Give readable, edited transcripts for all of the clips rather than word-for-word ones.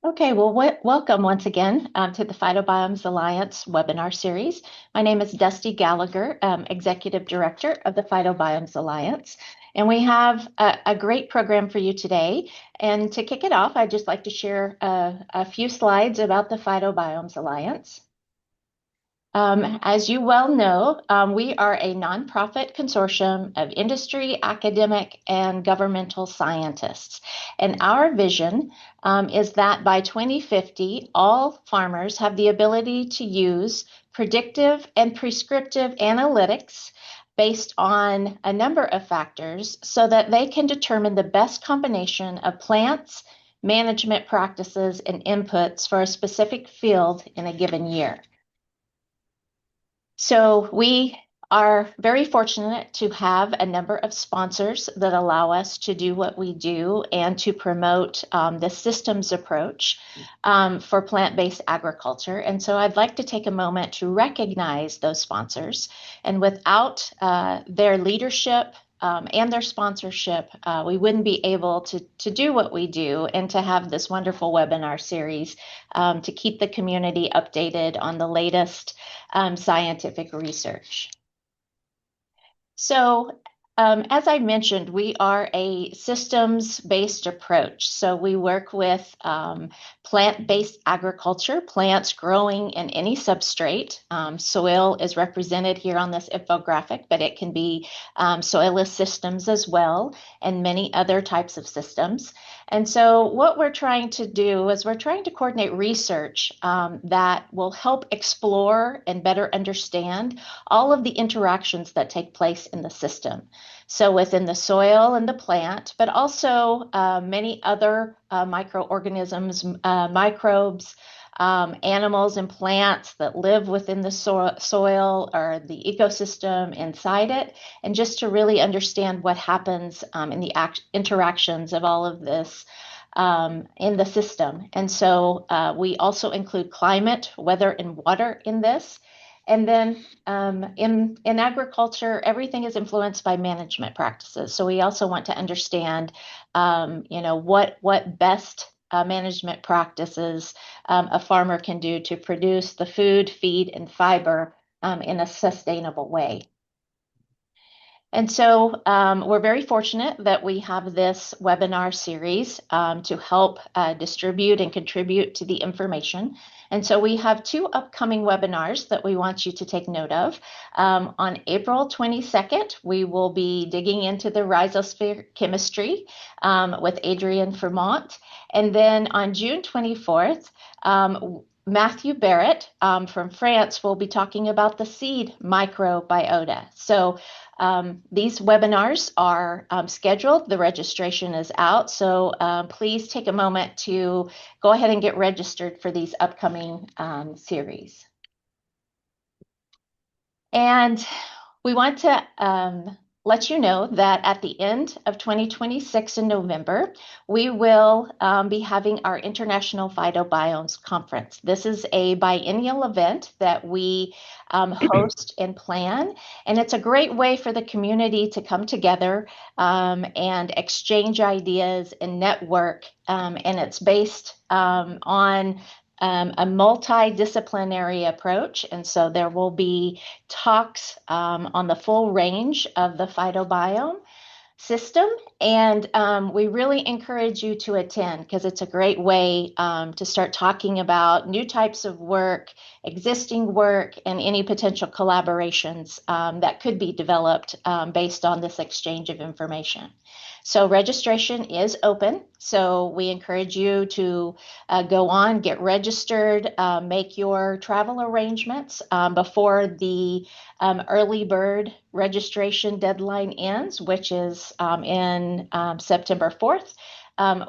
Okay, well, welcome once again to the Phytobiomes Alliance webinar series. My name is Dusty Gallagher, Executive Director of the Phytobiomes Alliance, and we have a great program for you today. And to kick it off, I'd just like to share a few slides about the Phytobiomes Alliance. As you well know, we are a nonprofit consortium of industry, academic, and governmental scientists. And our vision is that by 2050, all farmers have the ability to use predictive and prescriptive analytics based on a number of factors so that they can determine the best combination of plants, management practices, and inputs for a specific field in a given year. So we are very fortunate to have a number of sponsors that allow us to do what we do and to promote the systems approach for plant-based agriculture. And so I'd like to take a moment to recognize those sponsors. And without their leadership and their sponsorship, we wouldn't be able to do what we do and to have this wonderful webinar series to keep the community updated on the latest scientific research. So, as I mentioned, we are a systems-based approach. So we work with plant-based agriculture, plants growing in any substrate. Soil is represented here on this infographic, but it can be soilless systems as well, and many other types of systems. And so what we're trying to do is we're trying to coordinate research that will help explore and better understand all of the interactions that take place in the system. So within the soil and the plant, but also many other microorganisms, microbes, animals and plants that live within the soil or the ecosystem inside it, and just to really understand what happens in the interactions of all of this in the system. And so we also include climate, weather, and water in this. And then in agriculture, everything is influenced by management practices. So we also want to understand, what best management practices a farmer can do to produce the food, feed, and fiber in a sustainable way. And so we're very fortunate that we have this webinar series to help distribute and contribute to the information. And so we have two upcoming webinars that we want you to take note of. On April 22nd, we will be digging into the rhizosphere chemistry with Adrienne Fremont. And then on June 24th, Matthew Barrett from France will be talking about the seed microbiota. So these webinars are scheduled. The registration is out. So please take a moment to go ahead and get registered for these upcoming series. And we want to let you know that at the end of 2026 in November, we will be having our International Phytobiomes Conference. This is a biennial event that we host and plan, and it's a great way for the community to come together and exchange ideas and network, and it's based on a multidisciplinary approach. And so there will be talks on the full range of the phytobiome system. And we really encourage you to attend because it's a great way to start talking about new types of work, existing work, and any potential collaborations that could be developed based on this exchange of information. So registration is open. So we encourage you to go on, get registered, make your travel arrangements before the early bird registration deadline ends, which is in September 4th.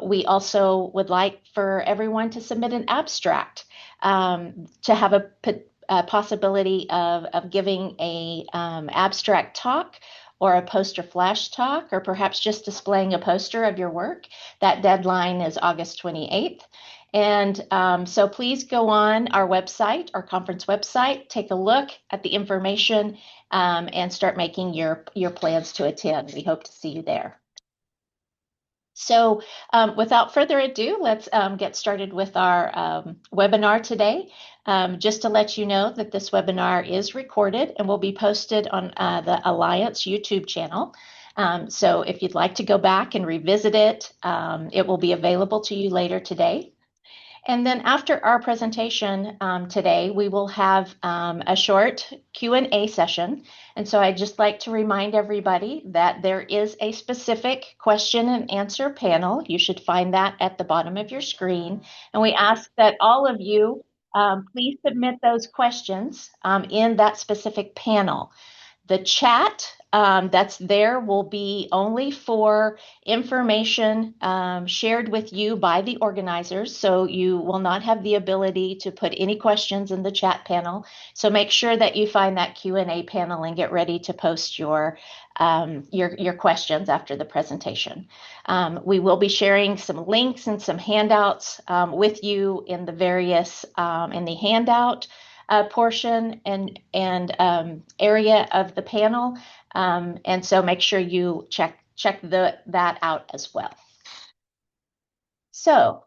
We also would like for everyone to submit an abstract to have a possibility of giving a abstract talk or a poster flash talk, or perhaps just displaying a poster of your work. That deadline is August 28th. And so please go on our website, our conference website, take a look at the information and start making your plans to attend. We hope to see you there. So, without further ado, let's get started with our webinar today. Just to let you know that this webinar is recorded and will be posted on the Alliance YouTube channel. So, if you'd like to go back and revisit it, it will be available to you later today. And then after our presentation today, we will have a short Q&A session. And so I'd just like to remind everybody that there is a specific question and answer panel. You should find that at the bottom of your screen. And we ask that all of you please submit those questions in that specific panel. The chat that's there will be only for information shared with you by the organizers, so you will not have the ability to put any questions in the chat panel. So make sure that you find that Q&A panel and get ready to post your questions after the presentation. We will be sharing some links and some handouts with you in the various in the handout portion and area of the panel, and so make sure you check that out as well. So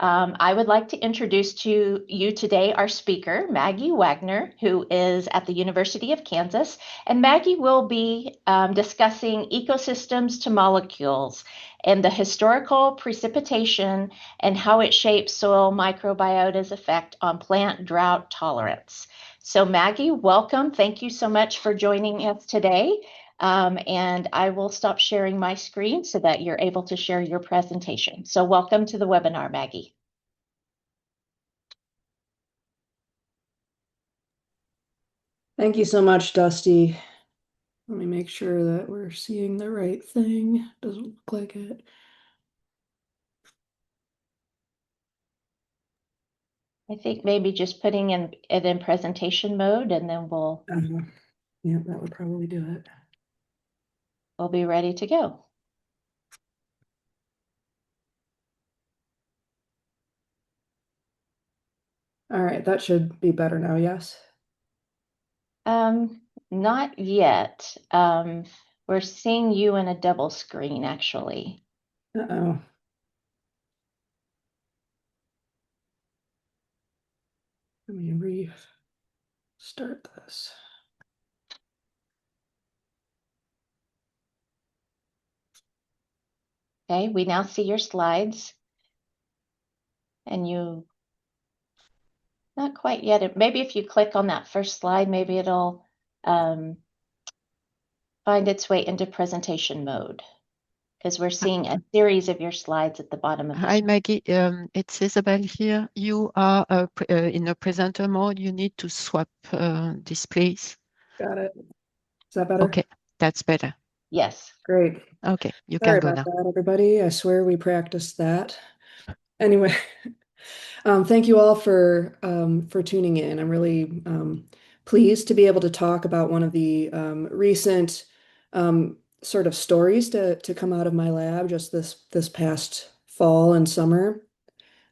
I would like to introduce to you today our speaker, Maggie Wagner, who is at the University of Kansas. And Maggie will be discussing ecosystems to molecules and the historical precipitation and how it shapes soil microbiota's effect on plant drought tolerance. So Maggie, welcome. Thank you so much for joining us today. And I will stop sharing my screen so that you're able to share your presentation. So welcome to the webinar, Maggie. Thank you so much, Dusty. Let me make sure that we're seeing the right thing. Doesn't look like it. I think maybe just putting it in presentation mode, and then we'll Yeah, that would probably do it. be ready to go. All right, that should be better now, yes? Not yet. We're seeing you in a double screen, actually. Uh-oh. Let me restart this. Okay, we now see your slides, and you, not quite yet. Maybe if you click on that first slide, maybe it'll find its way into presentation mode, because we're seeing a series of your slides at the bottom of the Hi, screen. Maggie. It's Isabel here. You are in a presenter mode. You need to swap displays. Got it. Is that better? Okay, that's better. Yes. Great. Okay, you Sorry can go about now. that, everybody. I swear we practiced that. Anyway, thank you all for tuning in. I'm really pleased to be able to talk about one of the recent sort of stories to come out of my lab just this past fall and summer.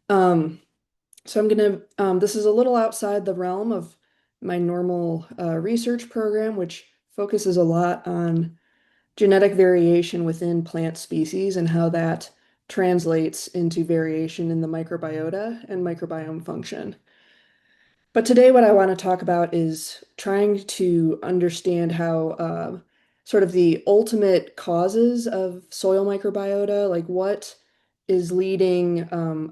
So I'm gonna this is a little outside the realm of my normal research program, which focuses a lot on genetic variation within plant species and how that translates into variation in the microbiota and microbiome function. But today, what I want to talk about is trying to understand how sort of the ultimate causes of soil microbiota, like what is leading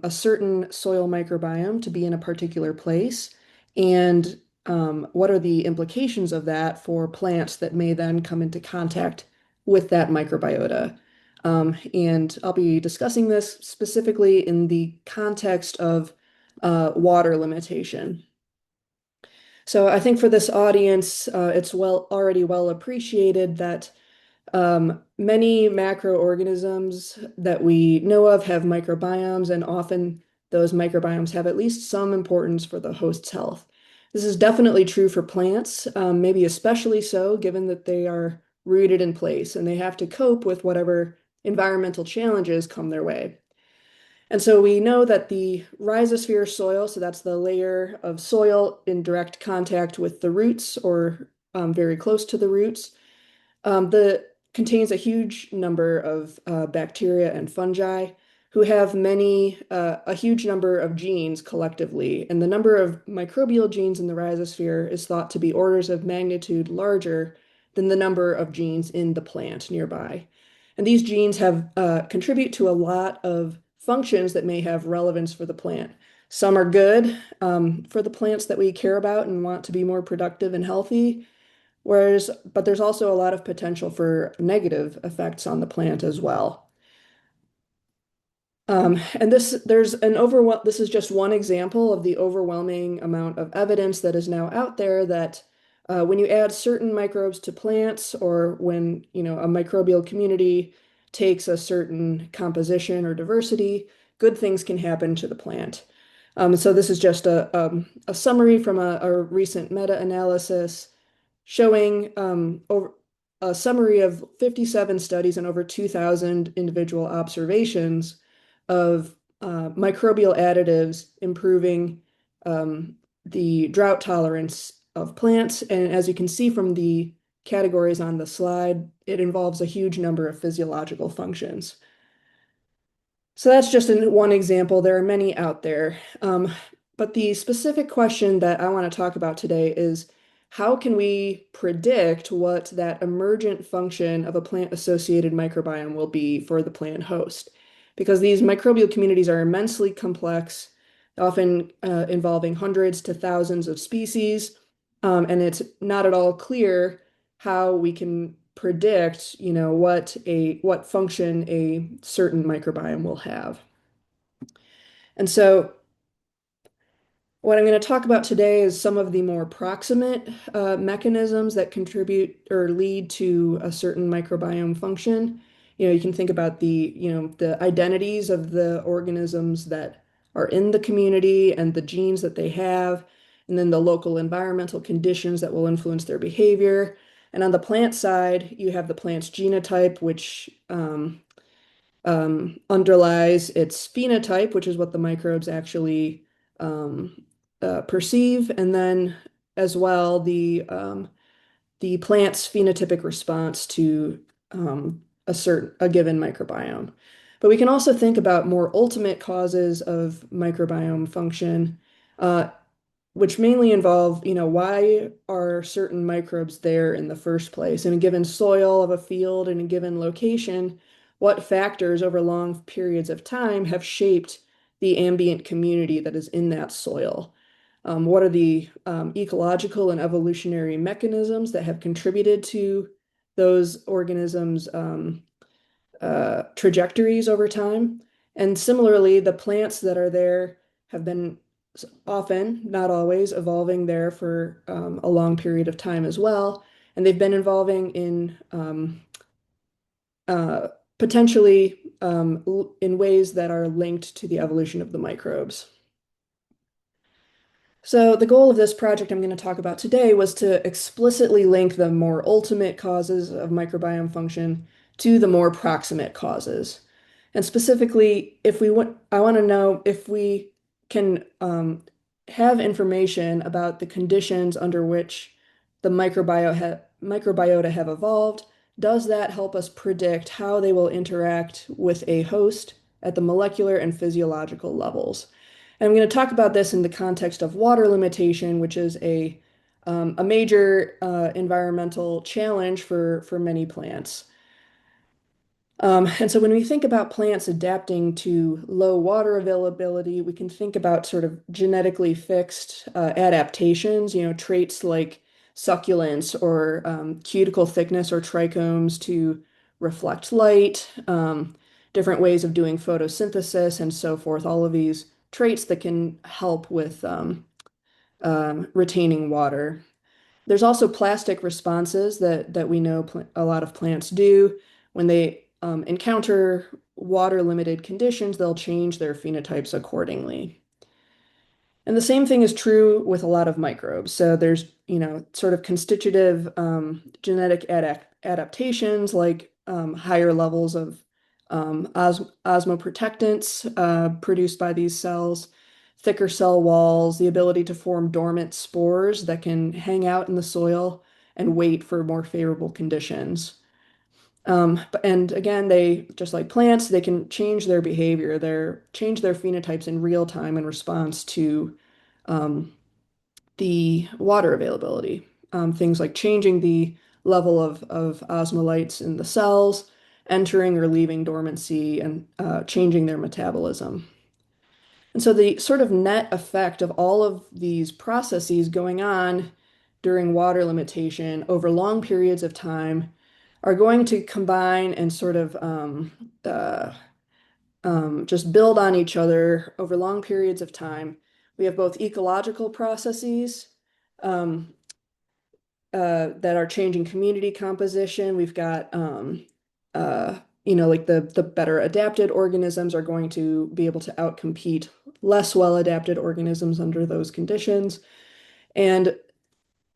a certain soil microbiome to be in a particular place, and what are the implications of that for plants that may then come into contact with that microbiota. And I'll be discussing this specifically in the context of water limitation. So I think for this audience, it's already well appreciated that many macroorganisms that we know of have microbiomes, and often those microbiomes have at least some importance for the host's health. This is definitely true for plants, maybe especially so, given that they are rooted in place and they have to cope with whatever environmental challenges come their way. And so we know that the rhizosphere soil, so that's the layer of soil in direct contact with the roots or very close to the roots, the contains a huge number of bacteria and fungi who have a huge number of genes collectively. And the number of microbial genes in the rhizosphere is thought to be orders of magnitude larger than the number of genes in the plant nearby. And these genes have contribute to a lot of functions that may have relevance for the plant. Some are good for the plants that we care about and want to be more productive and healthy. But there's also a lot of potential for negative effects on the plant as well. And this is just one example of the overwhelming amount of evidence that is now out there that when you add certain microbes to plants, or when, a microbial community takes a certain composition or diversity, good things can happen to the plant. So this is just a summary from a recent meta-analysis showing a summary of 57 studies and over 2,000 individual observations of microbial additives improving the drought tolerance of plants. And as you can see from the categories on the slide, it involves a huge number of physiological functions. So that's just one example. There are many out there. But the specific question that I want to talk about today is, how can we predict what that emergent function of a plant-associated microbiome will be for the plant host? Because these microbial communities are immensely complex, often involving hundreds to thousands of species, and it's not at all clear how we can predict, what function a certain microbiome will have. And so what I'm going to talk about today is some of the more proximate mechanisms that contribute or lead to a certain microbiome function. You can think about the identities of the organisms that are in the community and the genes that they have, and then the local environmental conditions that will influence their behavior. And on the plant side, you have the plant's genotype, which underlies its phenotype, which is what the microbes actually perceive, and then as well the plant's phenotypic response to a given microbiome. But we can also think about more ultimate causes of microbiome function, which mainly involve, why are certain microbes there in the first place? In a given soil of a field, in a given location, what factors over long periods of time have shaped the ambient community that is in that soil? What are the ecological and evolutionary mechanisms that have contributed to those organisms' trajectories over time? And similarly, the plants that are there have been often, not always, evolving there for a long period of time as well. And they've been evolving in potentially in ways that are linked to the evolution of the microbes. So the goal of this project I'm going to talk about today was to explicitly link the more ultimate causes of microbiome function to the more proximate causes. And specifically, I want to know if we can have information about the conditions under which the microbiota have evolved. Does that help us predict how they will interact with a host at the molecular and physiological levels? And I'm going to talk about this in the context of water limitation, which is a major environmental challenge for many plants. And so when we think about plants adapting to low water availability, we can think about sort of genetically fixed adaptations, traits like succulence or cuticle thickness or trichomes to reflect light, different ways of doing photosynthesis and so forth, all of these traits that can help with retaining water. There's also plastic responses that we know a lot of plants do. When they encounter water-limited conditions, they'll change their phenotypes accordingly. And the same thing is true with a lot of microbes. So there's, sort of constitutive genetic adaptations like higher levels of osmoprotectants produced by these cells, thicker cell walls, the ability to form dormant spores that can hang out in the soil and wait for more favorable conditions. And again, they just like plants, they can change their behavior, change their phenotypes in real time in response to um, the water availability. Things like changing the level of osmolytes in the cells, entering or leaving dormancy, and changing their metabolism. And so the sort of net effect of all of these processes going on during water limitation over long periods of time are going to combine and sort of uh, just build on each other over long periods of time. We have both ecological processes um, that are changing community composition. We've got, like the better adapted organisms are going to be able to outcompete less well adapted organisms under those conditions. And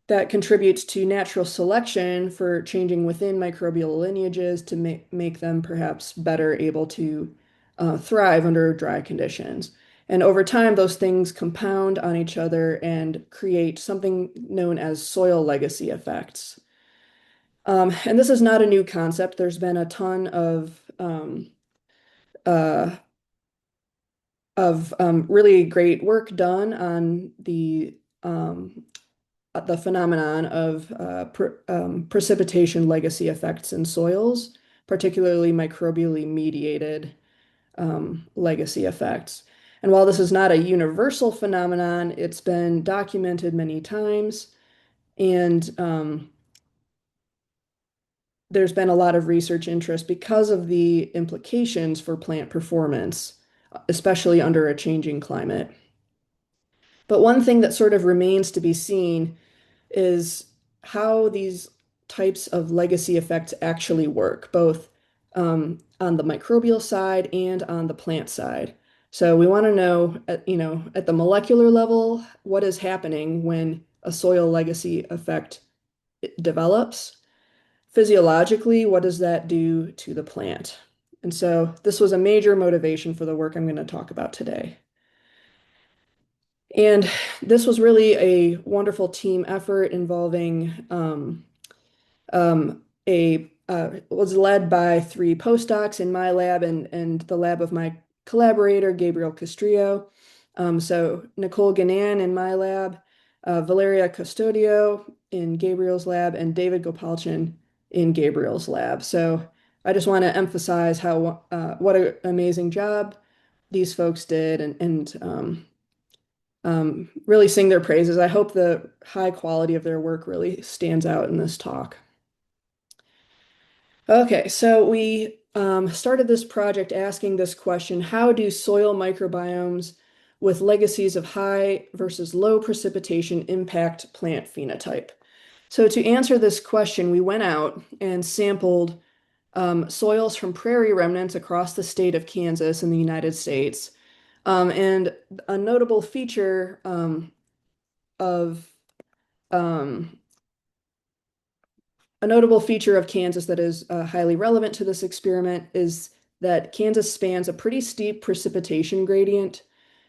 that contributes to natural selection for changing within microbial lineages to make them perhaps better able to thrive under dry conditions. And over time, those things compound on each other and create something known as soil legacy effects. And this is not a new concept. There's been a ton uh, of really great work done on the phenomenon of precipitation legacy effects in soils, particularly microbially mediated legacy effects. And while this is not a universal phenomenon, it's been documented many times, and there's been a lot of research interest because of the implications for plant performance, especially under a changing climate. But one thing that sort of remains to be seen is how these types of legacy effects actually work, both on the microbial side and on the plant side. So we want to know, at the molecular level, what is happening when a soil legacy effect develops. Physiologically, what does that do to the plant? And so this was a major motivation for the work I'm going to talk about today. And this was really a wonderful team effort involving a was led by three postdocs in my lab and the lab of my collaborator, Gabriel Castrillo. So Nicole Ganan in my lab, Valeria Custodio in Gabriel's lab, and David Gopalchin in Gabriel's lab. So I just want to emphasize how what an amazing job these folks did and really sing their praises. I hope the high quality of their work really stands out in this talk. Okay, so we started this project asking this question: how do soil microbiomes with legacies of high versus low precipitation impact plant phenotype? So to answer this question, we went out and sampled soils from prairie remnants across the state of Kansas in the United States. And a notable feature of um, A notable feature of Kansas that is highly relevant to this experiment is that Kansas spans a pretty steep precipitation gradient.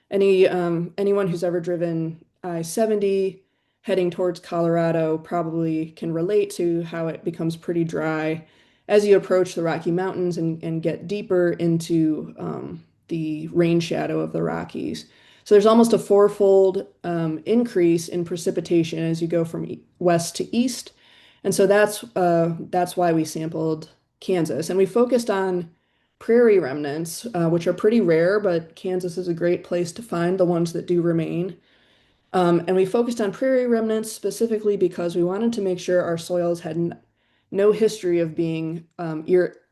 Anyone who's ever driven I-70 heading towards Colorado probably can relate to how it becomes pretty dry as you approach the Rocky Mountains and get deeper into the rain shadow of the Rockies. So there's almost a fourfold increase in precipitation as you go from west to east. And so that's why we sampled Kansas. And we focused on prairie remnants, which are pretty rare, but Kansas is a great place to find the ones that do remain. And we focused on prairie remnants specifically because we wanted to make sure our soils had no history of being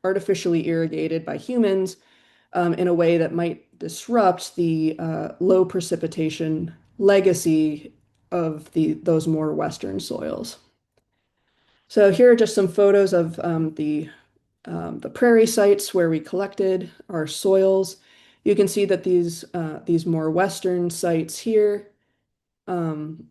artificially irrigated by humans in a way that might disrupt the low precipitation legacy of those more western soils. So here are just some photos of the prairie sites where we collected our soils. You can see that these more western sites here um,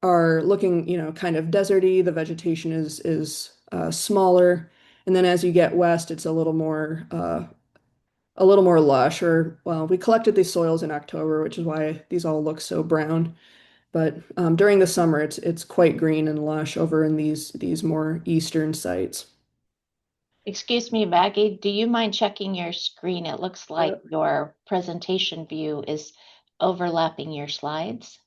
are looking, kind of deserty. The vegetation is smaller, and then as you get west, it's a little more lush. Or well, we collected these soils in October, which is why these all look so brown. But during the summer, it's quite green and lush over in these more eastern sites. Excuse me, Maggie, do you mind checking your screen? It looks like Yep. your presentation view is overlapping your slides.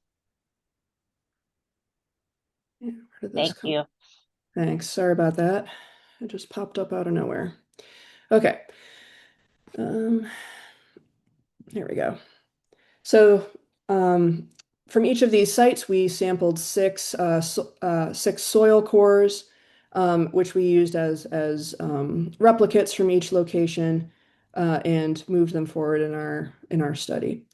Yeah, where did this Thank come? you. Thanks. Sorry about that. It just popped up out of nowhere. Okay. Um, here we go. So um, from each of these sites, we sampled six soil cores, which we used as replicates from each location, and moved them forward in our study.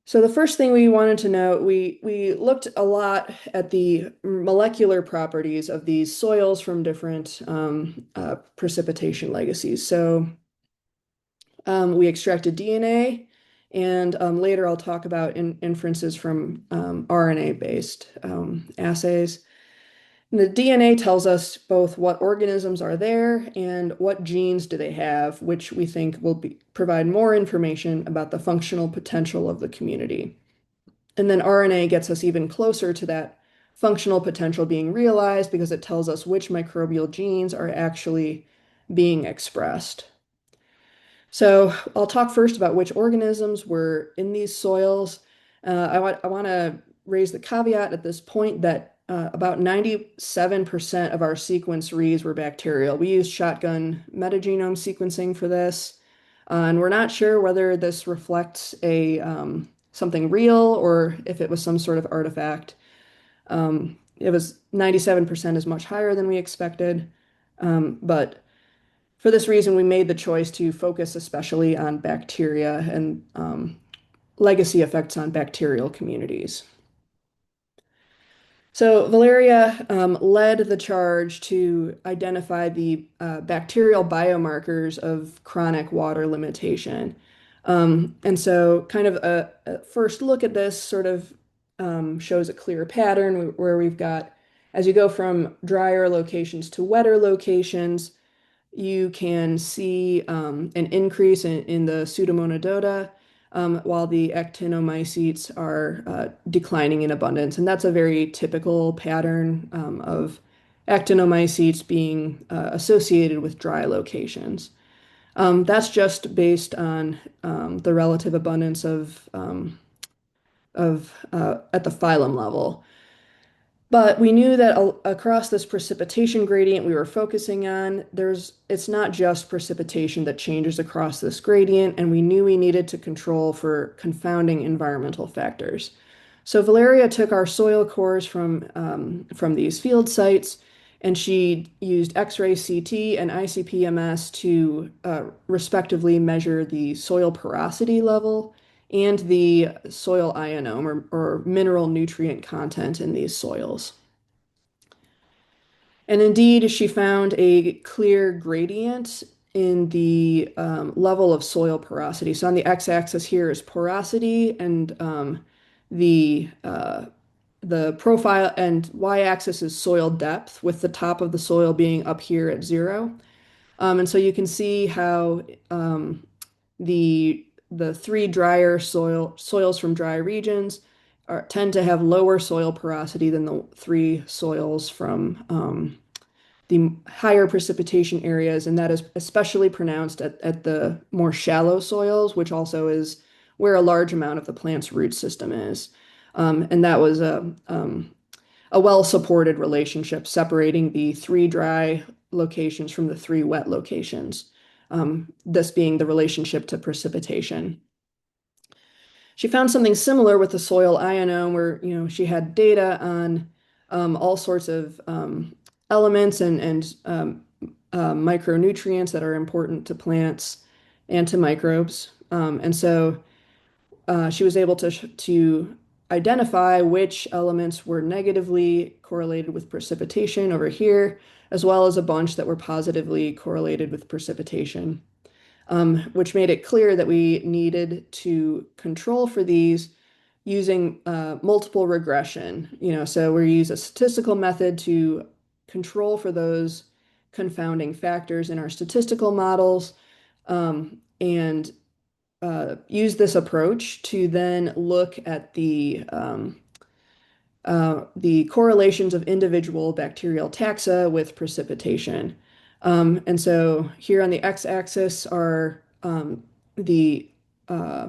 So the first thing we wanted to know, we looked a lot at the molecular properties of these soils from different precipitation legacies. So we extracted DNA, and later I'll talk about inferences from RNA-based assays. And the DNA tells us both what organisms are there and what genes do they have, which we think will provide more information about the functional potential of the community. And then RNA gets us even closer to that functional potential being realized because it tells us which microbial genes are actually being expressed. So I'll talk first about which organisms were in these soils. I want to raise the caveat at this point that about 97% of our sequence reads were bacterial. We used shotgun metagenome sequencing for this, and we're not sure whether this reflects a something real or if it was some sort of artifact. It was 97% is much higher than we expected, but for this reason, we made the choice to focus especially on bacteria and legacy effects on bacterial communities. So Valeria led the charge to identify the bacterial biomarkers of chronic water limitation. And so kind of a first look at this sort of shows a clear pattern where we've got, as you go from drier locations to wetter locations, you can see an increase in the Pseudomonodota, while the actinomycetes are declining in abundance. And that's a very typical pattern of actinomycetes being associated with dry locations. That's just based on the relative abundance of at the phylum level. But we knew that across this precipitation gradient we were focusing on, it's not just precipitation that changes across this gradient, and we knew we needed to control for confounding environmental factors. So Valeria took our soil cores from these field sites, and she used X-ray CT and ICP-MS to respectively measure the soil porosity level and the soil ionome or mineral nutrient content in these soils. And indeed, she found a clear gradient in the level of soil porosity. So on the x-axis here is porosity, and the profile and y-axis is soil depth, with the top of the soil being up here at 0. And so you can see how the three drier soils from dry regions tend to have lower soil porosity than the three soils from the higher precipitation areas, and that is especially pronounced at the more shallow soils, which also is where a large amount of the plant's root system is. And that was a well-supported relationship separating the three dry locations from the three wet locations, this being the relationship to precipitation. She found something similar with the soil ionome, where she had data on all sorts of elements and micronutrients that are important to plants and to microbes. And so she was able to identify which elements were negatively correlated with precipitation over here, as well as a bunch that were positively correlated with precipitation, which made it clear that we needed to control for these using multiple regression. So we use a statistical method to control for those confounding factors in our statistical models, and use this approach to then look at the correlations of individual bacterial taxa with precipitation. And so here on the x-axis are the uh,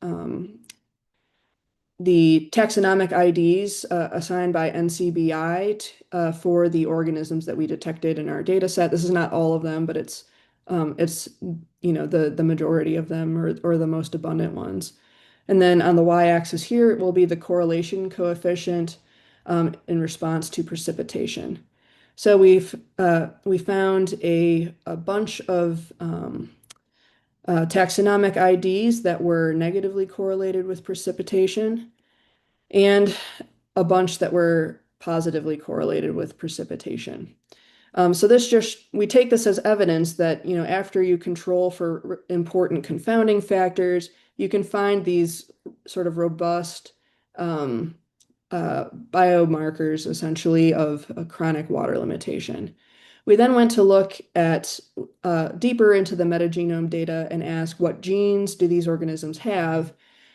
um, the taxonomic IDs assigned by NCBI for the organisms that we detected in our data set. This is not all of them, but it's the majority of them or the most abundant ones. And then on the y-axis here, it will be the correlation coefficient in response to precipitation. So we found a bunch of taxonomic IDs that were negatively correlated with precipitation and a bunch that were positively correlated with precipitation. So we take this as evidence that, after you control for important confounding factors, you can find these sort of robust biomarkers, essentially, of a chronic water limitation. We then went to look at deeper into the metagenome data and ask what genes do these organisms have?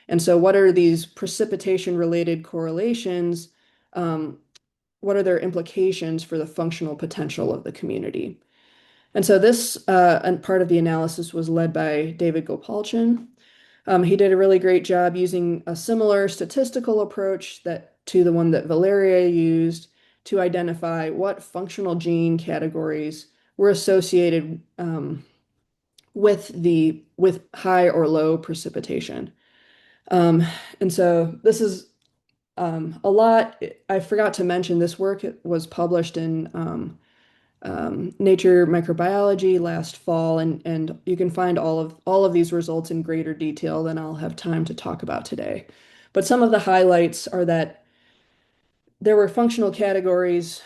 And so what are these precipitation-related correlations? What are their implications for the functional potential of the community? And so this and part of the analysis was led by David Gopalchin. He did a really great job using a similar statistical approach to the one that Valeria used to identify what functional gene categories were associated with high or low precipitation. Um, and so this is a lot. I forgot to mention this work was published in Nature Microbiology last fall, and you can find all of these results in greater detail than I'll have time to talk about today. But some of the highlights are that there were functional categories,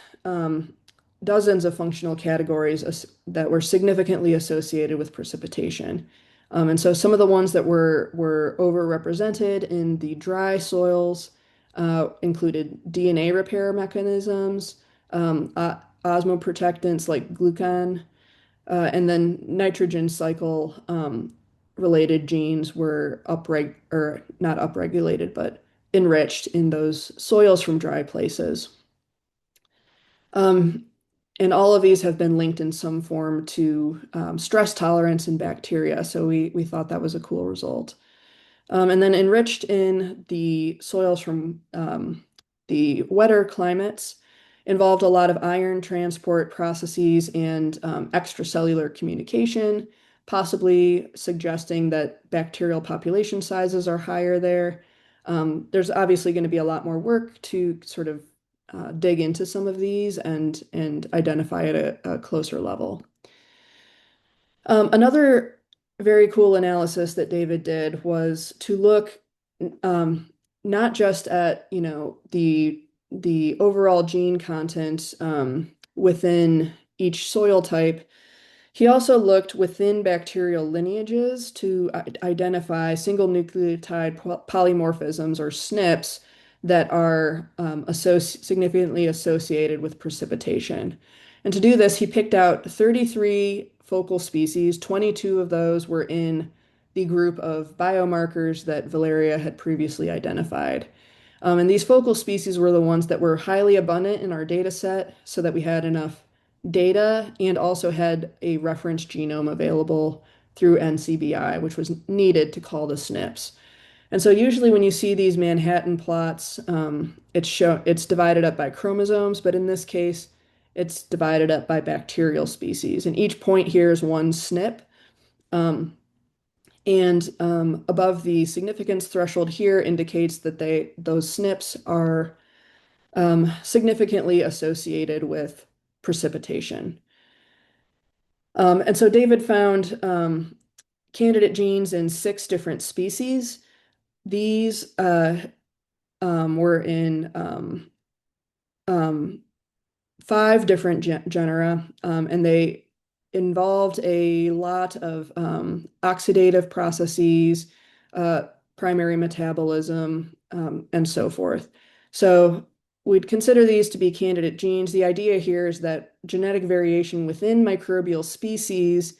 dozens of functional categories that were significantly associated with precipitation. And so some of the ones that were overrepresented in the dry soils included DNA repair mechanisms, osmoprotectants like glucan, and then nitrogen cycle related genes were not upregulated, but enriched in those soils from dry places. Um, and all of these have been linked in some form to stress tolerance in bacteria. So we thought that was a cool result. And then enriched in the soils from the wetter climates involved a lot of iron transport processes and extracellular communication, possibly suggesting that bacterial population sizes are higher there. There's obviously going to be a lot more work to sort of dig into some of these and identify at a closer level. Another very cool analysis that David did was to look um, not just at, the overall gene content within each soil type. He also looked within bacterial lineages to identify single nucleotide polymorphisms or SNPs that are significantly associated with precipitation. And to do this, he picked out 33 focal species. 22 of those were in the group of biomarkers that Valeria had previously identified. And these focal species were the ones that were highly abundant in our data set so that we had enough data and also had a reference genome available through NCBI, which was needed to call the SNPs. And so usually when you see these Manhattan plots, it's divided up by chromosomes, but in this case, it's divided up by bacterial species. And each point here is one SNP. And above the significance threshold here indicates that those SNPs are significantly associated with precipitation. And so David found candidate genes in 6 different species. These were in um, 5 different genera, and they involved a lot of oxidative processes, primary metabolism, and so forth. So we'd consider these to be candidate genes. The idea here is that genetic variation within microbial species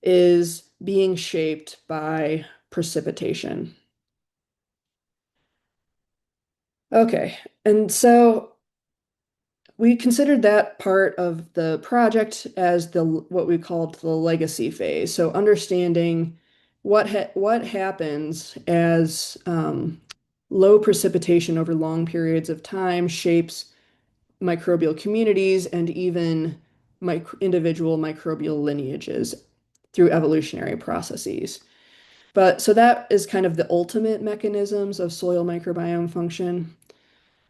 is being shaped by precipitation. Okay. And so we considered that part of the project as the what we called the legacy phase. So understanding what happens as low precipitation over long periods of time shapes microbial communities and even individual microbial lineages through evolutionary processes. But so that is kind of the ultimate mechanisms of soil microbiome function.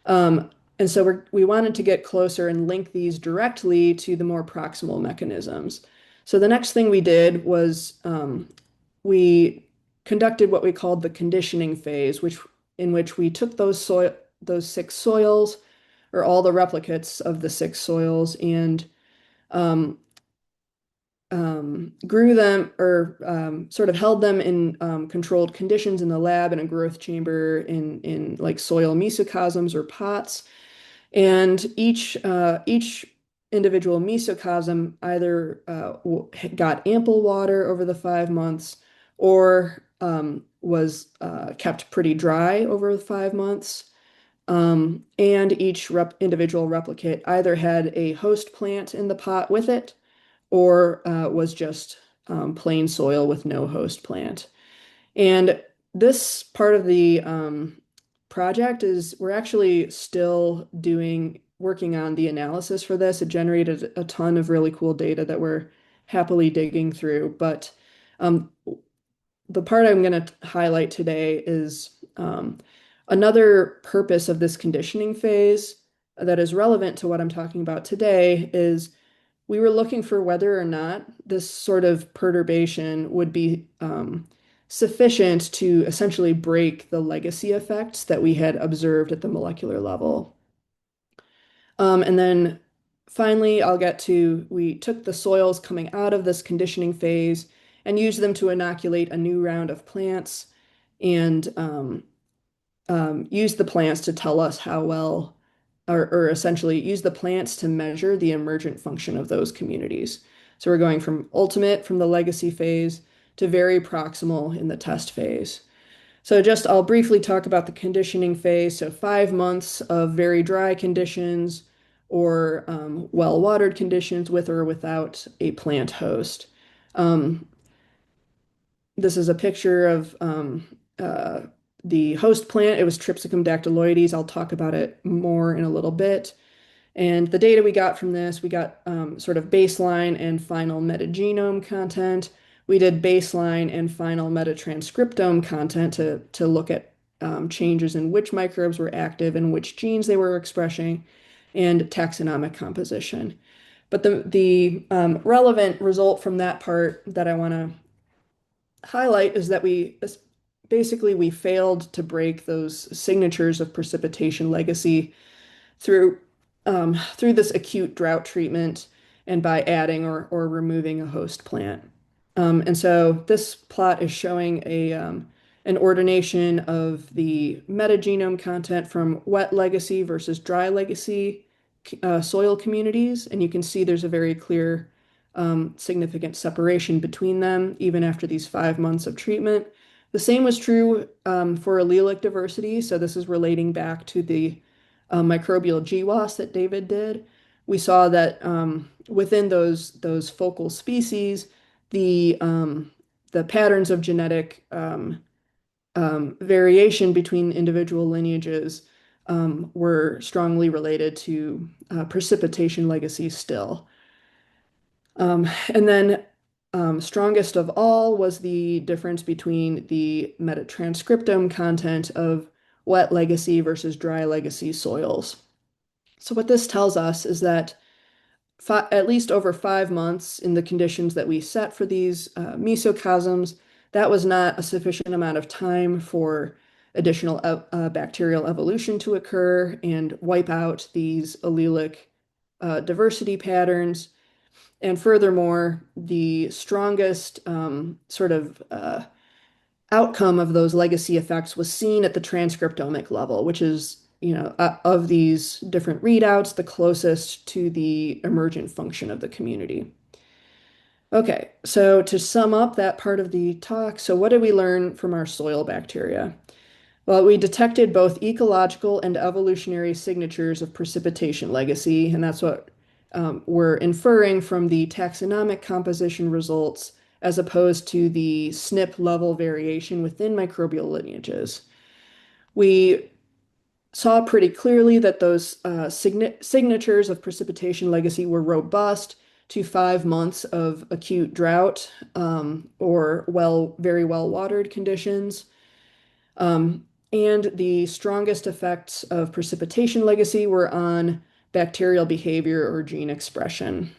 Um, and so we wanted to get closer and link these directly to the more proximal mechanisms. So the next thing we did was we conducted what we called the conditioning phase, in which we took those six soils, or all the replicates of the six soils, and um, grew them or sort of held them in controlled conditions in the lab in a growth chamber in like soil mesocosms or pots. And each individual mesocosm either got ample water over the 5 months or was kept pretty dry over the 5 months. And each individual replicate either had a host plant in the pot with it or was just plain soil with no host plant. And this part of the project is we're actually still working on the analysis for this. It generated a ton of really cool data that we're happily digging through. But um, the part I'm going to highlight today is another purpose of this conditioning phase that is relevant to what I'm talking about today is we were looking for whether or not this sort of perturbation would be sufficient to essentially break the legacy effects that we had observed at the molecular level. And then finally, we took the soils coming out of this conditioning phase and used them to inoculate a new round of plants and use the plants to tell us how well, or essentially use the plants to measure the emergent function of those communities. So we're going from the legacy phase to very proximal in the test phase. So I'll briefly talk about the conditioning phase. So 5 months of very dry conditions or well-watered conditions with or without a plant host. Um, this is a picture of uh, the host plant. It was Tripsicum dactyloides. I'll talk about it more in a little bit. And the data we got from this, we got sort of baseline and final metagenome content. We did baseline and final metatranscriptome content to look at changes in which microbes were active and which genes they were expressing, and taxonomic composition. But the relevant result from that part that I want to highlight is that we failed to break those signatures of precipitation legacy through through this acute drought treatment and by adding or removing a host plant. And so this plot is showing an ordination of the metagenome content from wet legacy versus dry legacy soil communities. And you can see there's a very clear significant separation between them even after these 5 months of treatment. The same was true for allelic diversity. So this is relating back to the microbial GWAS that David did. We saw that within those focal species, the patterns of genetic variation between individual lineages were strongly related to precipitation legacy still. And then strongest of all was the difference between the metatranscriptome content of wet legacy versus dry legacy soils. So what this tells us is that at least over 5 months in the conditions that we set for these mesocosms, that was not a sufficient amount of time for additional bacterial evolution to occur and wipe out these allelic diversity patterns. And furthermore, the strongest sort of outcome of those legacy effects was seen at the transcriptomic level, which is, of these different readouts, the closest to the emergent function of the community. Okay, so to sum up that part of the talk, so what did we learn from our soil bacteria? Well, we detected both ecological and evolutionary signatures of precipitation legacy, and that's what we're inferring from the taxonomic composition results as opposed to the SNP level variation within microbial lineages. We saw pretty clearly that those signatures of precipitation legacy were robust to 5 months of acute drought or very well watered conditions. Um, and the strongest effects of precipitation legacy were on bacterial behavior or gene expression.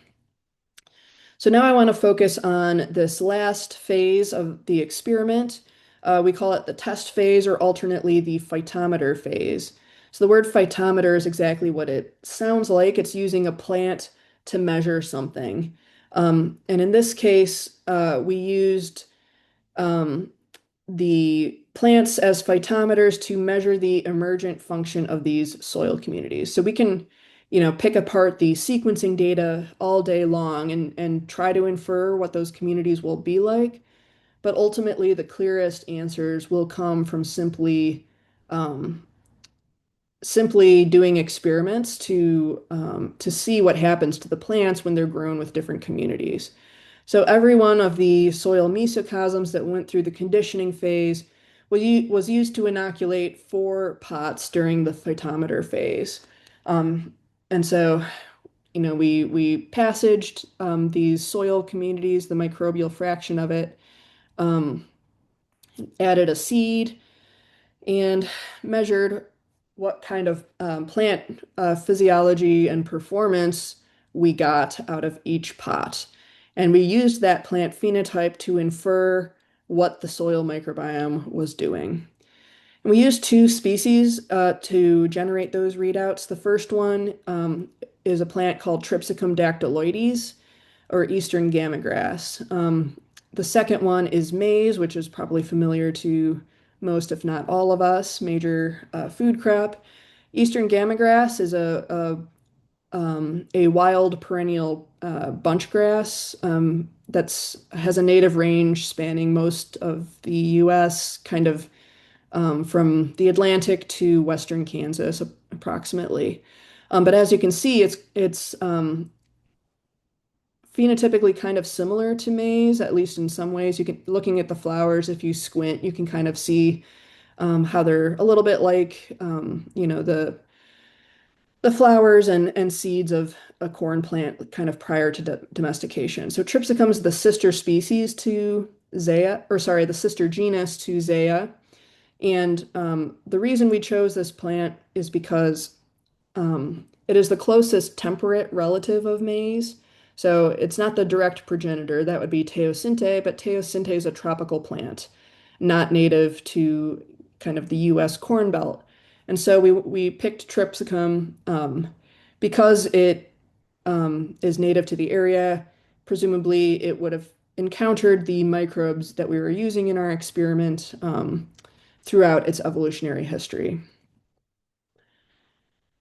So now I want to focus on this last phase of the experiment. We call it the test phase or alternately the phytometer phase. So the word phytometer is exactly what it sounds like. It's using a plant to measure something. And in this case, we used um, the plants as phytometers to measure the emergent function of these soil communities. So we can, pick apart the sequencing data all day long and try to infer what those communities will be like. But ultimately, the clearest answers will come from um, simply doing experiments to see what happens to the plants when they're grown with different communities. So every one of the soil mesocosms that went through the conditioning phase was used to inoculate 4 pots during the phytometer phase. Um, and so, we passaged these soil communities, the microbial fraction of it, um, added a seed, and measured what kind of plant physiology and performance we got out of each pot. And we used that plant phenotype to infer what the soil microbiome was doing. And we used 2 species to generate those readouts. The first one is a plant called Tripsicum dactyloides, or eastern gamagrass. The second one is maize, which is probably familiar to most, if not all of us, major food crop. Eastern gamagrass is a wild perennial bunch grass that's has a native range spanning most of the U.S., kind of from the Atlantic to western Kansas, approximately. But as you can see, it's phenotypically kind of similar to maize, at least in some ways. You can, looking at the flowers, if you squint, you can kind of see how they're a little bit like, the flowers and seeds of a corn plant kind of prior to domestication. So Tripsicum is the sister species to Zea, or sorry, the sister genus to Zea. And the reason we chose this plant is because it is the closest temperate relative of maize. So it's not the direct progenitor, that would be teosinte, but teosinte is a tropical plant, not native to kind of the US Corn Belt. And so we picked Tripsicum because it is native to the area. Presumably, it would have encountered the microbes that we were using in our experiment throughout its evolutionary history.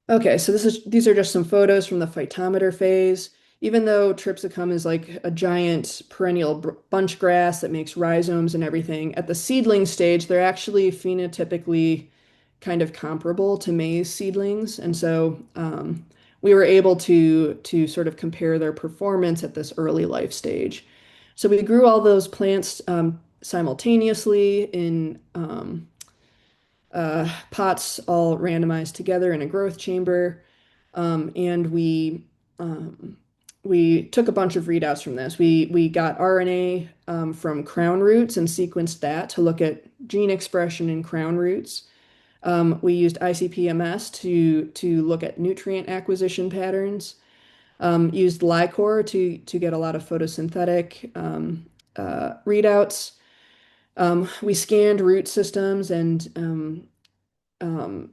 Okay, so these are just some photos from the phytometer phase. Even though Tripsicum is like a giant perennial bunch grass that makes rhizomes and everything, at the seedling stage, they're actually phenotypically kind of comparable to maize seedlings. And so we were able to sort of compare their performance at this early life stage. So we grew all those plants simultaneously in pots all randomized together in a growth chamber. And we took a bunch of readouts from this. We got RNA from crown roots and sequenced that to look at gene expression in crown roots. We used ICP-MS to look at nutrient acquisition patterns. Used Lycor to get a lot of photosynthetic readouts. We scanned root systems and um,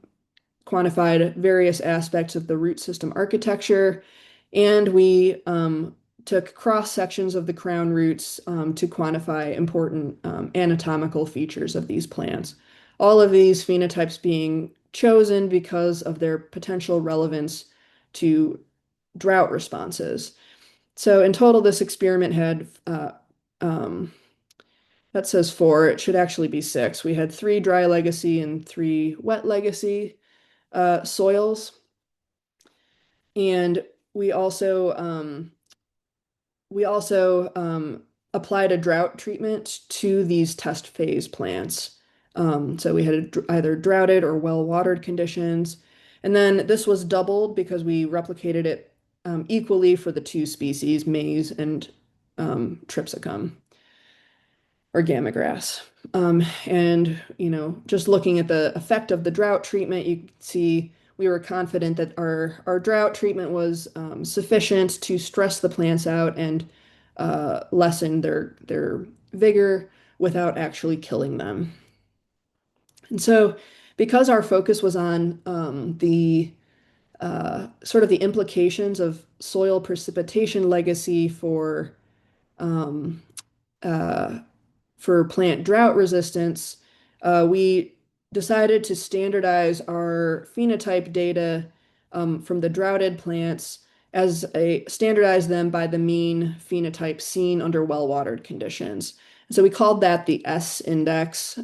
quantified various aspects of the root system architecture, and we took cross sections of the crown roots to quantify important anatomical features of these plants. All of these phenotypes being chosen because of their potential relevance to drought responses. So in total, this experiment had That says 4. It should actually be 6. We had 3 dry legacy and 3 wet legacy soils. And we also um, we also applied a drought treatment to these test phase plants. So we had either droughted or well-watered conditions. And then this was doubled because we replicated it equally for the 2 species, maize and tripsicum or gamma grass. And, just looking at the effect of the drought treatment, you can see we were confident that our drought treatment was sufficient to stress the plants out and lessen their vigor without actually killing them. And so, because our focus was on the sort of the implications of soil precipitation legacy um, uh, for plant drought resistance, we decided to standardize our phenotype data from the droughted plants standardize them by the mean phenotype seen under well-watered conditions. So we called that the S index,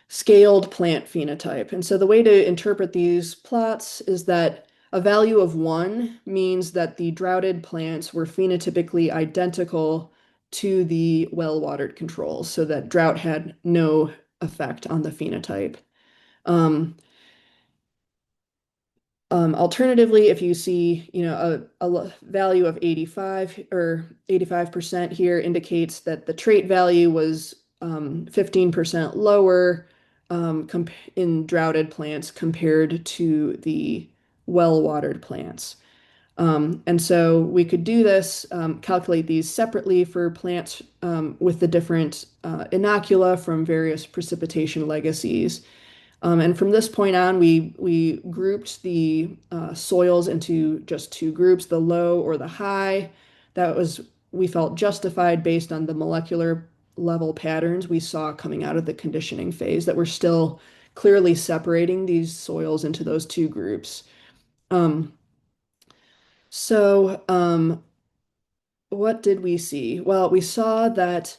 scaled plant phenotype. And so the way to interpret these plots is that a value of 1 means that the droughted plants were phenotypically identical to the well-watered controls, so that drought had no effect on the phenotype. Um, Alternatively, if you see, a value of 85 or 85% here indicates that the trait value was 15% lower in droughted plants compared to the well-watered plants. And so we could do this, calculate these separately for plants with the different inocula from various precipitation legacies. And from this point on, we grouped the soils into just 2 groups, the low or the high. That was, we felt, justified based on the molecular level patterns we saw coming out of the conditioning phase that were still clearly separating these soils into those 2 groups. Um, so, what did we see? Well, we saw that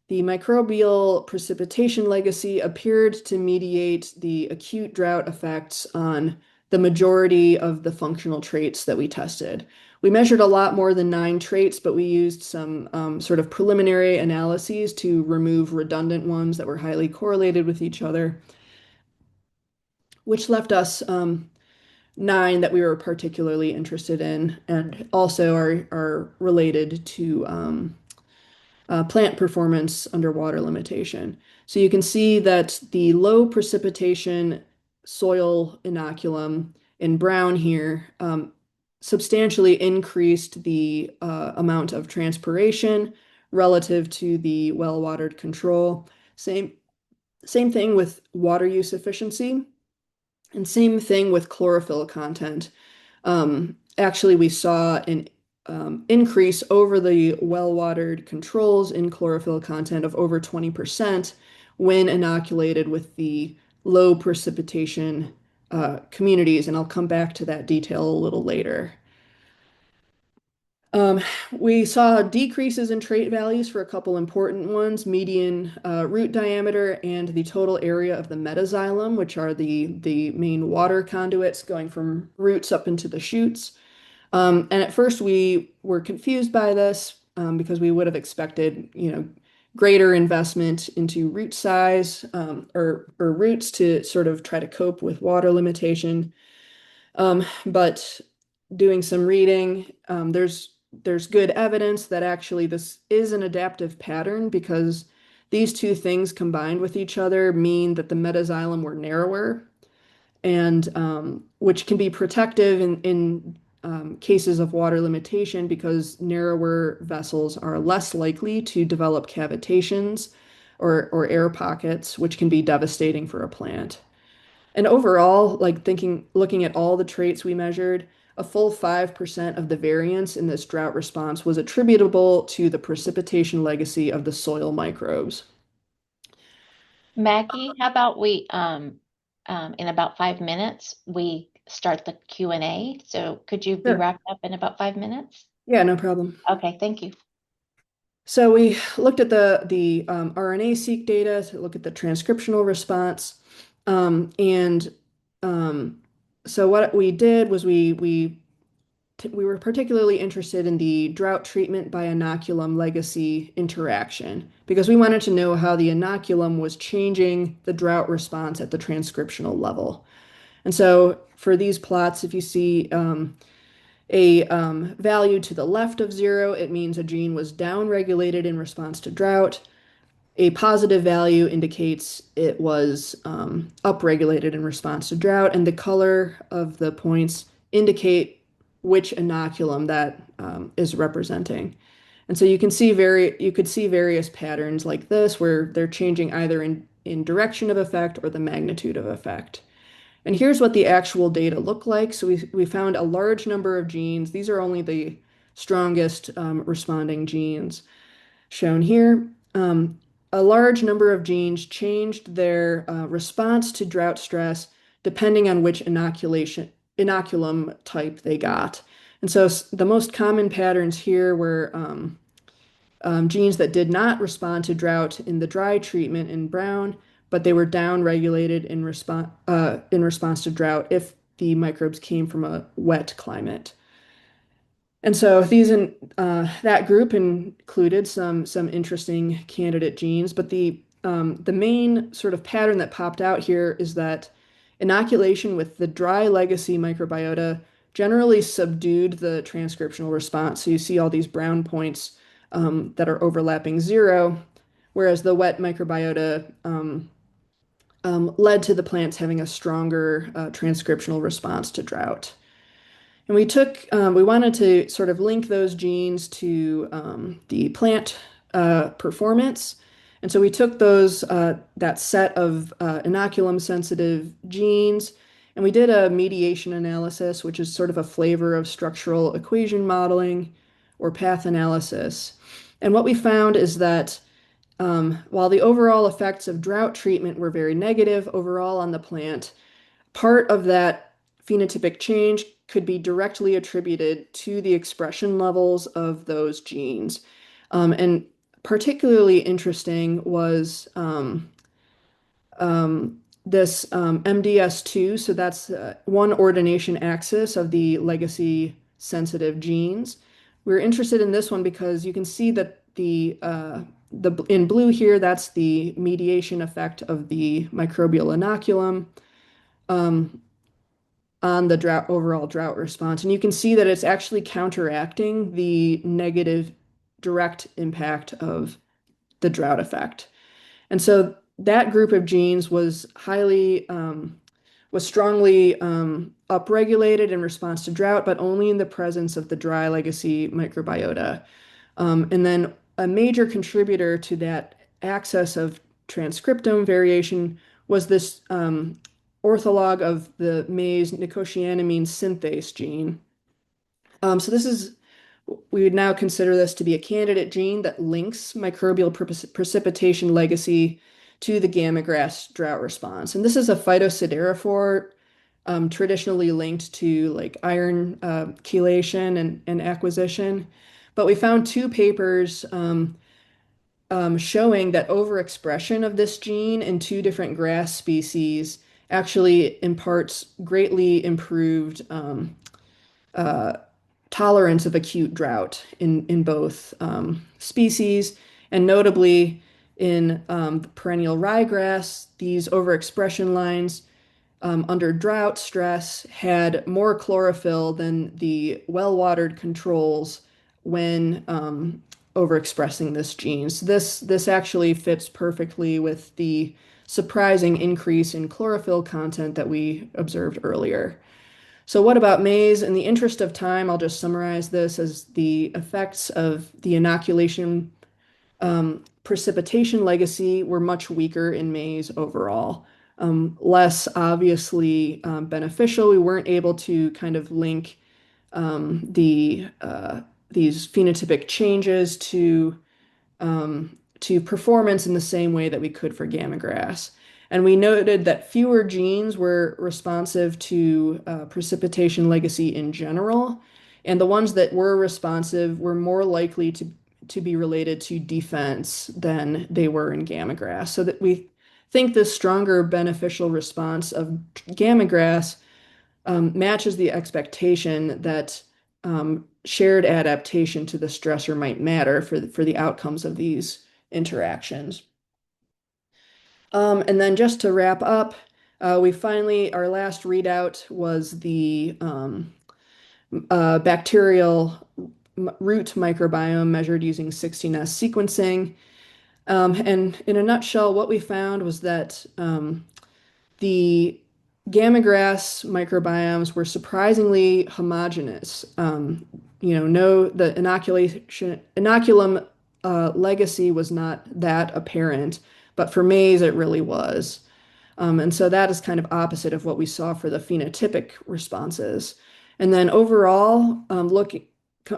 the microbial precipitation legacy appeared to mediate the acute drought effects on the majority of the functional traits that we tested. We measured a lot more than 9 traits, but we used some sort of preliminary analyses to remove redundant ones that were highly correlated with each other, which left us 9 that we were particularly interested in and also are related to plant performance under water limitation. So you can see that the low precipitation soil inoculum in brown here substantially increased the amount of transpiration relative to the well-watered control. Same thing with water use efficiency, and same thing with chlorophyll content. Actually, we saw an increase over the well-watered controls in chlorophyll content of over 20% when inoculated with the low precipitation communities, and I'll come back to that detail a little later. Um, we saw decreases in trait values for a couple important ones, median root diameter and the total area of the metaxylem, which are the main water conduits going from roots up into the shoots. And at first we were confused by this because we would have expected, greater investment into root size or roots to sort of try to cope with water limitation. But doing some reading, there's good evidence that actually this is an adaptive pattern because these 2 things combined with each other mean that the metaxylem were narrower and which can be protective in cases of water limitation because narrower vessels are less likely to develop cavitations or air pockets, which can be devastating for a plant. And overall, looking at all the traits we measured, a full 5% of the variance in this drought response was attributable to the precipitation legacy of the soil microbes. Maggie, how about we in about 5 minutes we start the Q&A. So could you be Sure. wrapped up in about 5 minutes? Yeah, no problem. Okay, thank you. So we looked at the RNA-seq data to look at the transcriptional response, and um, so what we did was we were particularly interested in the drought treatment by inoculum legacy interaction because we wanted to know how the inoculum was changing the drought response at the transcriptional level. And so for these plots, if you see a value to the left of 0, it means a gene was downregulated in response to drought. A positive value indicates it was upregulated in response to drought, and the color of the points indicate which inoculum that is representing. And so you could see various patterns like this where they're changing either in direction of effect or the magnitude of effect. And here's what the actual data look like. So we found a large number of genes. These are only the strongest responding genes shown here. A large number of genes changed their response to drought stress depending on which inoculum type they got. And so the most common patterns here were genes that did not respond to drought in the dry treatment in brown, but they were downregulated in response to drought if the microbes came from a wet climate. And so that group included some interesting candidate genes, but the main sort of pattern that popped out here is that inoculation with the dry legacy microbiota generally subdued the transcriptional response. So you see all these brown points that are overlapping 0, whereas the wet microbiota led to the plants having a stronger transcriptional response to drought. And we wanted to sort of link those genes to the plant performance. And so we took that set of inoculum sensitive genes and we did a mediation analysis, which is sort of a flavor of structural equation modeling or path analysis. And what we found is that while the overall effects of drought treatment were very negative overall on the plant, part of that phenotypic change could be directly attributed to the expression levels of those genes. And particularly interesting was this MDS2, so that's one ordination axis of the legacy sensitive genes. We're interested in this one because you can see that the in blue here, that's the mediation effect of the microbial inoculum on the overall drought response. And you can see that it's actually counteracting the negative direct impact of the drought effect. And so that group of genes was strongly upregulated in response to drought, but only in the presence of the dry legacy microbiota. And then a major contributor to that axis of transcriptome variation was this ortholog of the maize nicotianamine synthase gene. We would now consider this to be a candidate gene that links microbial precipitation legacy to the gamma grass drought response. And this is a phytosiderophore traditionally linked to like iron chelation and acquisition. But we found two papers showing that overexpression of this gene in two different grass species actually imparts greatly improved uh, tolerance of acute drought in both species, and notably in perennial ryegrass, these overexpression lines under drought stress had more chlorophyll than the well-watered controls when overexpressing this gene. So this actually fits perfectly with the surprising increase in chlorophyll content that we observed earlier. So what about maize? In the interest of time, I'll just summarize this as the effects of the inoculation precipitation legacy were much weaker in maize overall. Less obviously beneficial. We weren't able to kind of link these phenotypic changes to performance in the same way that we could for gamma grass. And we noted that fewer genes were responsive to precipitation legacy in general, and the ones that were responsive were more likely to to be related to defense than they were in gamma grass. So that we think this stronger beneficial response of gamma grass matches the expectation that shared adaptation to the stressor might matter for the outcomes of these interactions. And then just to wrap up, our last readout was the bacterial root microbiome measured using 16S sequencing. And in a nutshell, what we found was that the gamma grass microbiomes were surprisingly homogeneous. No, the inoculum legacy was not that apparent, but for maize it really was. And so that is kind of opposite of what we saw for the phenotypic responses. And then overall,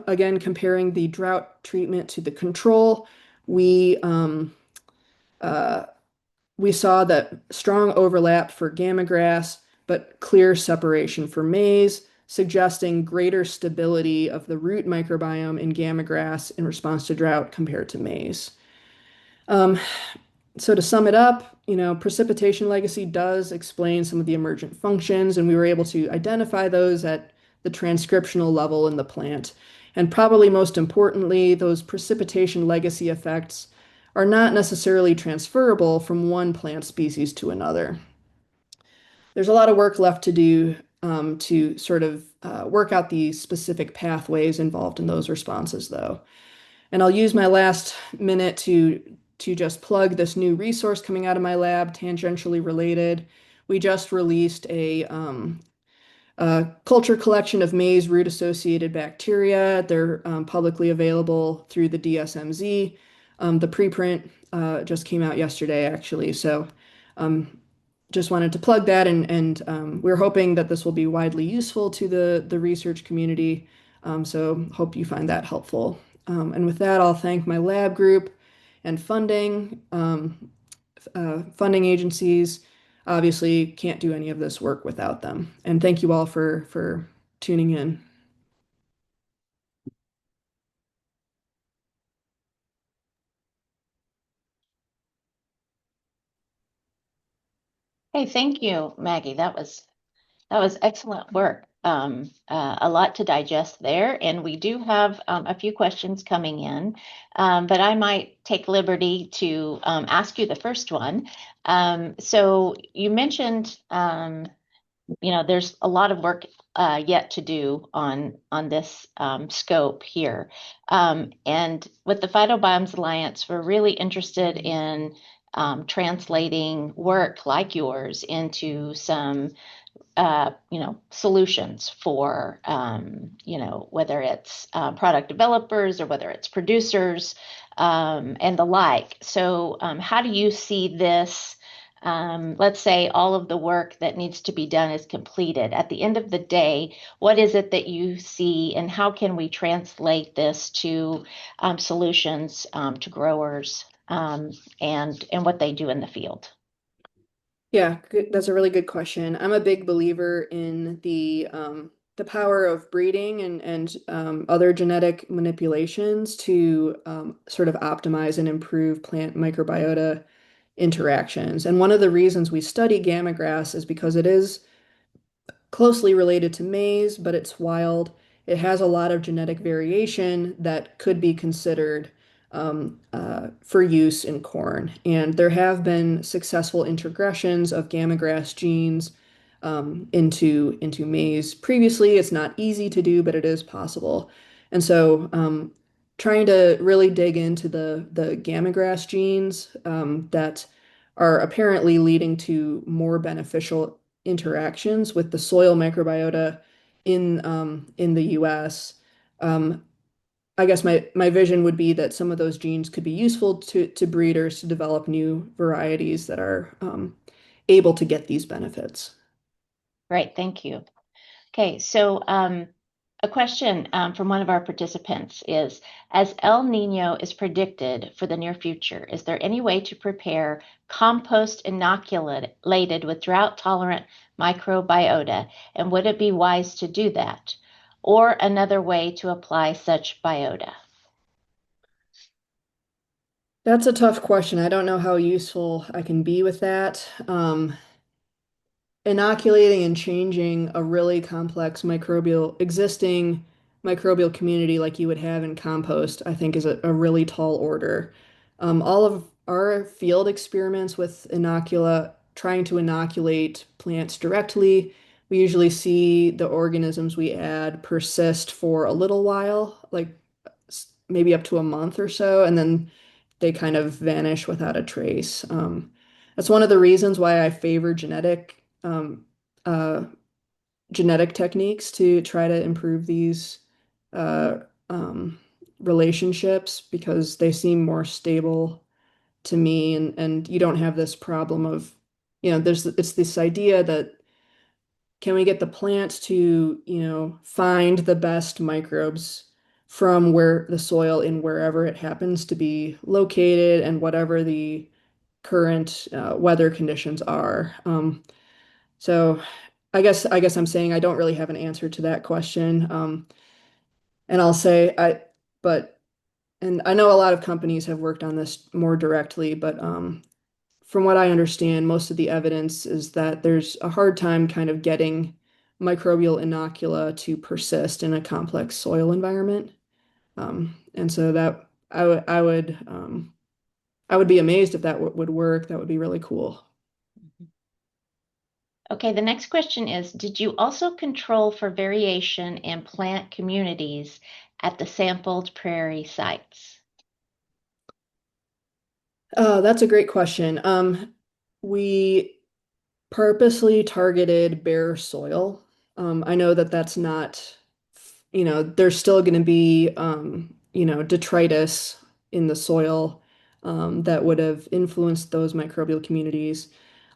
again, comparing the drought treatment to the control, we uh, we saw that strong overlap for gamma grass, but clear separation for maize, suggesting greater stability of the root microbiome in gamma grass in response to drought compared to maize. Um, so to sum it up, precipitation legacy does explain some of the emergent functions, and we were able to identify those at the transcriptional level in the plant. And probably most importantly, those precipitation legacy effects are not necessarily transferable from one plant species to another. There's a lot of work left to do to sort of work out the specific pathways involved in those responses, though. And I'll use my last minute to just plug this new resource coming out of my lab, tangentially related. We just released a culture collection of maize root-associated bacteria. They're publicly available through the DSMZ. The preprint just came out yesterday, actually. So just wanted to plug that, and we're hoping that this will be widely useful to the research community. So hope you find that helpful. And with that, I'll thank my lab group and funding agencies. Obviously, can't do any of this work without them. And thank you all for tuning in. Hey, thank you, Maggie. That was excellent work. A lot to digest there, and we do have a few questions coming in, but I might take liberty to ask you the first one. So you mentioned, there's a lot of work yet to do on this scope here, and with the Phytobiomes Alliance, we're really interested in translating work like yours into some solutions for, whether it's product developers or whether it's producers and the like. So, how do you see this? Let's say all of the work that needs to be done is completed. At the end of the day, what is it that you see, and how can we translate this to solutions to growers and what they do in the field? Yeah, good. That's a really good question. I'm a big believer in the power of breeding and other genetic manipulations to sort of optimize and improve plant microbiota interactions. And one of the reasons we study gamma grass is because it is closely related to maize, but it's wild. It has a lot of genetic variation that could be considered for use in corn. And there have been successful introgressions of gamma grass genes into maize previously. It's not easy to do, but it is possible. And so trying to really dig into the gamma grass genes that are apparently leading to more beneficial interactions with the soil microbiota in the US. Um, I guess my vision would be that some of those genes could be useful to breeders to develop new varieties that are able to get these benefits. Great, thank you. Okay, so a question from one of our participants is, as El Nino is predicted for the near future, is there any way to prepare compost inoculated with drought-tolerant microbiota, and would it be wise to do that? Or another way to apply such biota? That's a tough question. I don't know how useful I can be with that. Inoculating and changing a really complex existing microbial community like you would have in compost, I think is a really tall order. All of our field experiments with trying to inoculate plants directly, we usually see the organisms we add persist for a little while, like maybe up to a month or so, and then they kind of vanish without a trace. That's one of the reasons why I favor uh, genetic techniques to try to improve these uh, um, relationships because they seem more stable to me, and you don't have this problem of, it's this idea that can we get the plants to, find the best microbes from where the soil in wherever it happens to be located and whatever the current weather conditions are. So I guess I'm saying I don't really have an answer to that question. And I'll say but and I know a lot of companies have worked on this more directly, but from what I understand, most of the evidence is that there's a hard time kind of getting microbial inocula to persist in a complex soil environment. And so that I would be amazed if that would work. That would be really cool. Okay, the next question is, did you also control for variation in plant communities at the sampled prairie sites? That's a great question. We purposely targeted bare soil. I know that that's not, there's still going to be, detritus in the soil that would have influenced those microbial communities.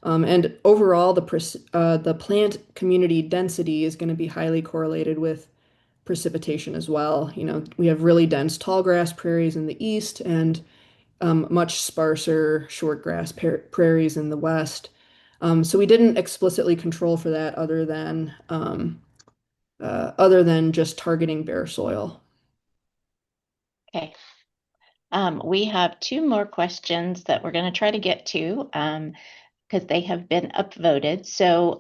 And overall, the plant community density is going to be highly correlated with precipitation as well. We have really dense tall grass prairies in the east and much sparser shortgrass prairies in the west. So we didn't explicitly control for that other than just targeting bare soil. Okay. We have two more questions that we're going to try to get to because they have been upvoted. So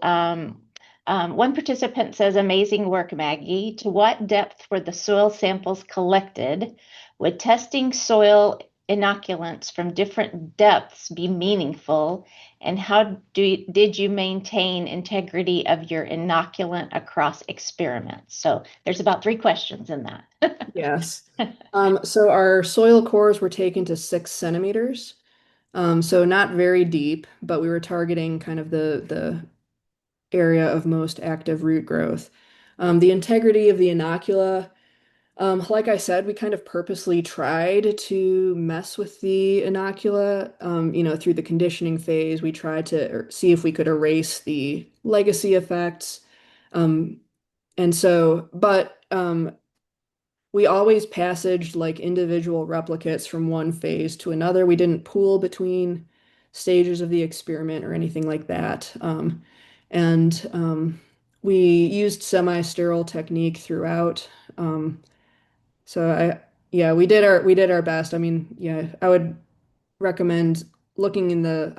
one participant says, amazing work, Maggie. To what depth were the soil samples collected? Would testing soil inoculants from different depths be meaningful? And how did you maintain integrity of your inoculant across experiments? So there's about three questions in that. Yes. So our soil cores were taken to 6 centimeters. So not very deep, but we were targeting kind of the area of most active root growth. The integrity of the inocula, like I said, we kind of purposely tried to mess with the inocula. Through the conditioning phase, we tried to see if we could erase the legacy effects. Um, but we always passaged like individual replicates from one phase to another. We didn't pool between stages of the experiment or anything like that. And we used semi-sterile technique throughout. Um, so yeah, we did our best. I mean, yeah, I would recommend looking in the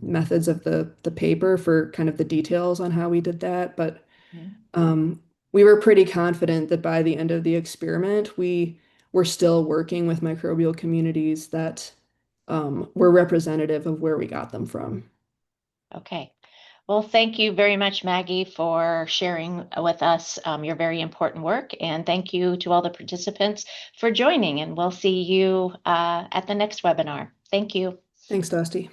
methods of the paper for kind of the details on how we did that. But um, we were pretty confident that by the end of the experiment, we were still working with microbial communities that were representative of where we got them from. Okay. Well, thank you very much, Maggie, for sharing with us your very important work. And thank you to all the participants for joining. And we'll see you at the next webinar. Thank you. Thanks, Dusty.